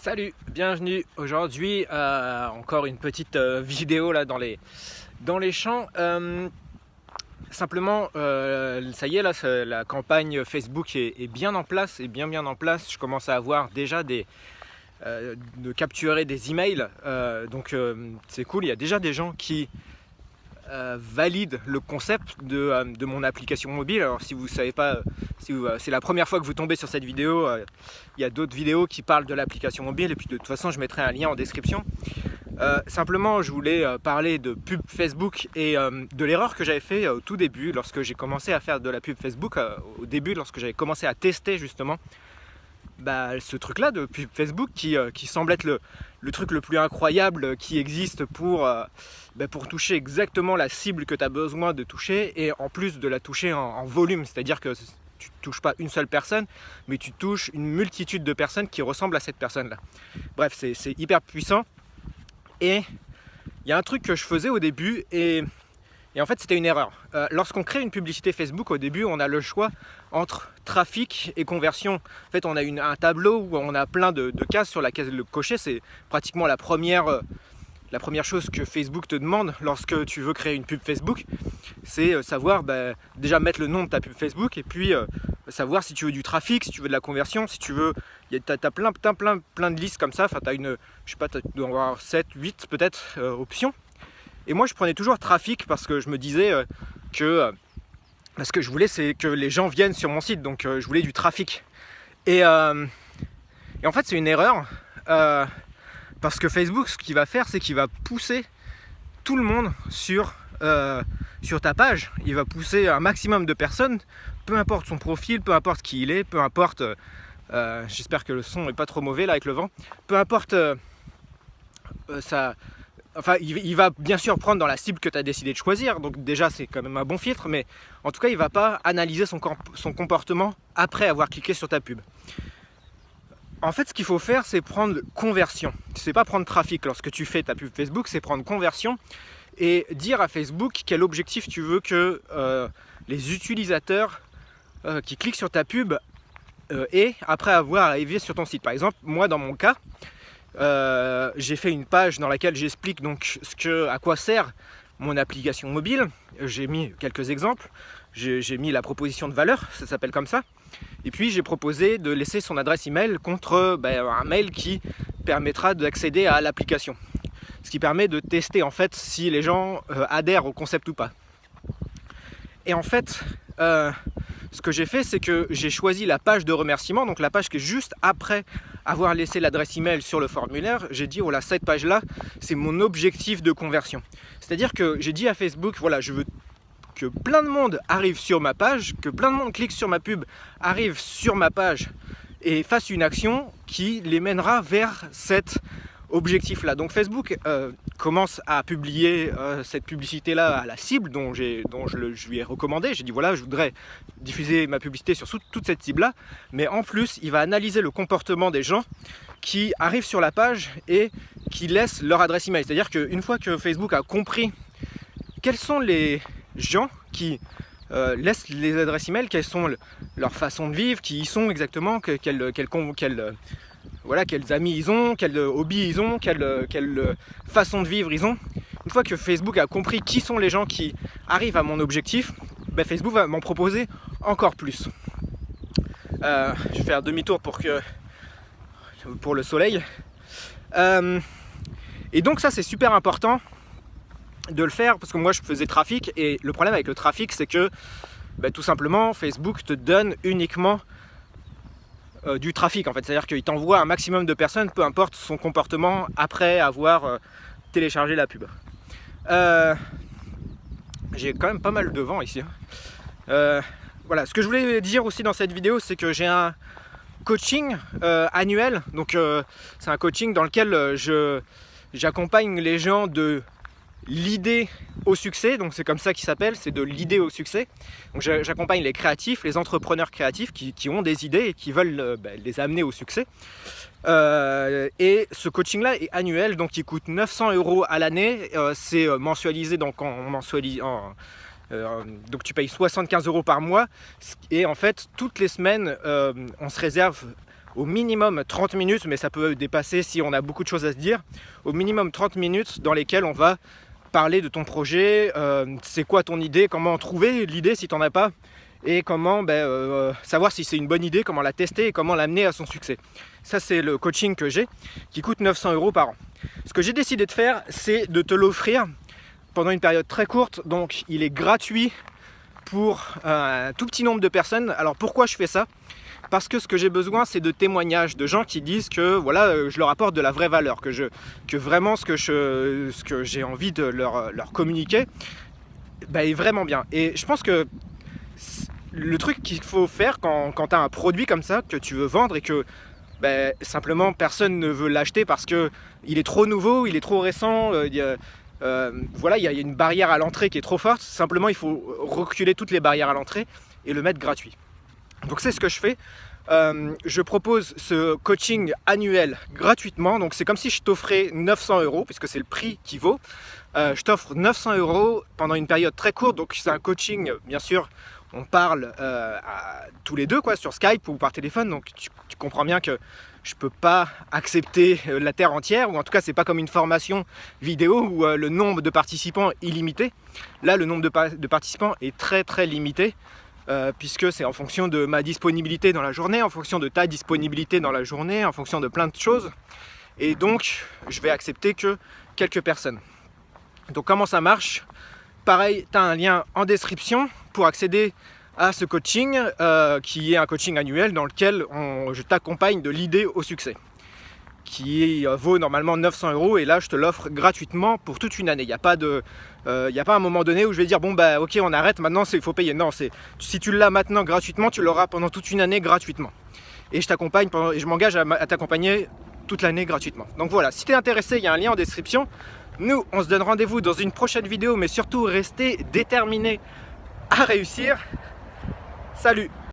Salut, bienvenue. Aujourd'hui, encore une petite vidéo là dans les champs. Simplement, ça y est, là, la campagne Facebook est bien en place, bien en place. Je commence à avoir déjà de capturer des emails, donc c'est cool. Il y a déjà des gens qui valide le concept de mon application mobile. Alors si vous savez pas, si c'est la première fois que vous tombez sur cette vidéo, il y a d'autres vidéos qui parlent de l'application mobile et puis de toute façon je mettrai un lien en description. Simplement je voulais parler de pub Facebook et de l'erreur que j'avais fait au tout début lorsque j'ai commencé à faire de la pub Facebook, au début lorsque j'avais commencé à tester justement ce truc là de pub Facebook qui semble être le truc le plus incroyable qui existe pour toucher exactement la cible que tu as besoin de toucher, et en plus de la toucher en volume, c'est à dire que tu ne touches pas une seule personne mais tu touches une multitude de personnes qui ressemblent à cette personne là. Bref, c'est hyper puissant. Et il y a un truc que je faisais au début et en fait c'était une erreur. Lorsqu'on crée une publicité Facebook, au début on a le choix entre trafic et conversion. En fait on a un tableau où on a plein de cases sur laquelle le cocher. C'est pratiquement la première chose que Facebook te demande lorsque tu veux créer une pub Facebook. C'est savoir déjà mettre le nom de ta pub Facebook, et puis savoir si tu veux du trafic, si tu veux de la conversion, si tu veux... Tu as plein de listes comme ça. Enfin, tu as je sais pas, tu dois avoir 7, 8 peut-être options. Et moi je prenais toujours trafic parce que je me disais que ce que je voulais c'est que les gens viennent sur mon site, donc je voulais du trafic. Et en fait c'est une erreur, parce que Facebook ce qu'il va faire c'est qu'il va pousser tout le monde sur ta page. Il va pousser un maximum de personnes, peu importe son profil, peu importe qui il est, peu importe j'espère que le son n'est pas trop mauvais là avec le vent, peu importe ça. Enfin, il va bien sûr prendre dans la cible que tu as décidé de choisir, donc déjà c'est quand même un bon filtre, mais en tout cas il ne va pas analyser son comportement après avoir cliqué sur ta pub. En fait ce qu'il faut faire c'est prendre conversion, c'est pas prendre trafic lorsque tu fais ta pub Facebook, c'est prendre conversion et dire à Facebook quel objectif tu veux que les utilisateurs qui cliquent sur ta pub aient après avoir arrivé sur ton site. Par exemple, moi dans mon cas, j'ai fait une page dans laquelle j'explique donc à quoi sert mon application mobile. J'ai mis quelques exemples, j'ai mis la proposition de valeur, ça s'appelle comme ça, et puis j'ai proposé de laisser son adresse email contre un mail qui permettra d'accéder à l'application, ce qui permet de tester en fait si les gens adhèrent au concept ou pas. Et en fait ce que j'ai fait c'est que j'ai choisi la page de remerciement, donc la page qui est juste après avoir laissé l'adresse email sur le formulaire. J'ai dit voilà, cette page là c'est mon objectif de conversion, c'est à dire que j'ai dit à Facebook voilà, je veux que plein de monde arrive sur ma page, que plein de monde clique sur ma pub, arrive sur ma page et fasse une action qui les mènera vers cet objectif là. Donc Facebook commence à publier cette publicité là à la cible dont je lui ai recommandé. J'ai dit voilà, je voudrais diffuser ma publicité sur toute cette cible là, mais en plus il va analyser le comportement des gens qui arrivent sur la page et qui laissent leur adresse email. C'est à dire qu'une fois que Facebook a compris quels sont les gens qui laissent les adresses email, quelles sont leur façon de vivre, qui y sont exactement, quels amis ils ont, quels hobbies ils ont, quelle façon de vivre ils ont. Une fois que Facebook a compris qui sont les gens qui arrivent à mon objectif, Facebook va m'en proposer encore plus. Je vais faire demi-tour pour le soleil. Et donc ça c'est super important de le faire, parce que moi je faisais trafic, et le problème avec le trafic c'est que tout simplement Facebook te donne uniquement du trafic en fait, c'est à dire qu'il t'envoie un maximum de personnes, peu importe son comportement après avoir téléchargé la pub. J'ai quand même pas mal de vent ici. Voilà, ce que je voulais dire aussi dans cette vidéo c'est que j'ai un coaching annuel, donc c'est un coaching dans lequel j'accompagne les gens de l'idée au succès, donc c'est comme ça qu'il s'appelle, c'est de l'idée au succès. Donc j'accompagne les créatifs, les entrepreneurs créatifs qui ont des idées et qui veulent les amener au succès. Et ce coaching là est annuel, donc il coûte 900 € à l'année, c'est mensualisé, donc donc tu payes 75 € par mois, et en fait toutes les semaines on se réserve au minimum 30 minutes, mais ça peut dépasser si on a beaucoup de choses à se dire, au minimum 30 minutes dans lesquelles on va parler de ton projet, c'est quoi ton idée, comment trouver l'idée si tu n'en as pas, et comment savoir si c'est une bonne idée, comment la tester et comment l'amener à son succès. Ça, c'est le coaching que j'ai, qui coûte 900 € par an. Ce que j'ai décidé de faire, c'est de te l'offrir pendant une période très courte, donc il est gratuit pour un tout petit nombre de personnes. Alors pourquoi je fais ça? Parce que ce que j'ai besoin, c'est de témoignages, de gens qui disent que voilà, je leur apporte de la vraie valeur, que vraiment ce que j'ai envie de leur communiquer est vraiment bien. Et je pense que le truc qu'il faut faire quand tu as un produit comme ça, que tu veux vendre et que simplement personne ne veut l'acheter parce qu'il est trop nouveau, il est trop récent, il y a une barrière à l'entrée qui est trop forte. Simplement, il faut reculer toutes les barrières à l'entrée et le mettre gratuit. Donc c'est ce que je fais. Je propose ce coaching annuel gratuitement. Donc c'est comme si je t'offrais 900 €, puisque c'est le prix qui vaut. Je t'offre 900 € pendant une période très courte. Donc c'est un coaching, bien sûr, on parle tous les deux sur Skype ou par téléphone. Donc tu comprends bien que je ne peux pas accepter la terre entière, ou en tout cas c'est pas comme une formation vidéo où le nombre de participants est illimité. Là, le nombre de participants est très très limité, puisque c'est en fonction de ma disponibilité dans la journée, en fonction de ta disponibilité dans la journée, en fonction de plein de choses. Et donc je vais accepter que quelques personnes. Donc comment ça marche? Pareil, tu as un lien en description pour accéder à ce coaching, qui est un coaching annuel dans lequel je t'accompagne de l'idée au succès, qui vaut normalement 900 €, et là je te l'offre gratuitement pour toute une année. Il n'y a pas un moment donné où je vais dire bon ok, on arrête maintenant, il faut payer. Non, si tu l'as maintenant gratuitement, tu l'auras pendant toute une année gratuitement. Et je t'accompagne et je m'engage à t'accompagner toute l'année gratuitement. Donc voilà, si tu es intéressé, il y a un lien en description. Nous, on se donne rendez-vous dans une prochaine vidéo, mais surtout restez déterminés à réussir. Salut!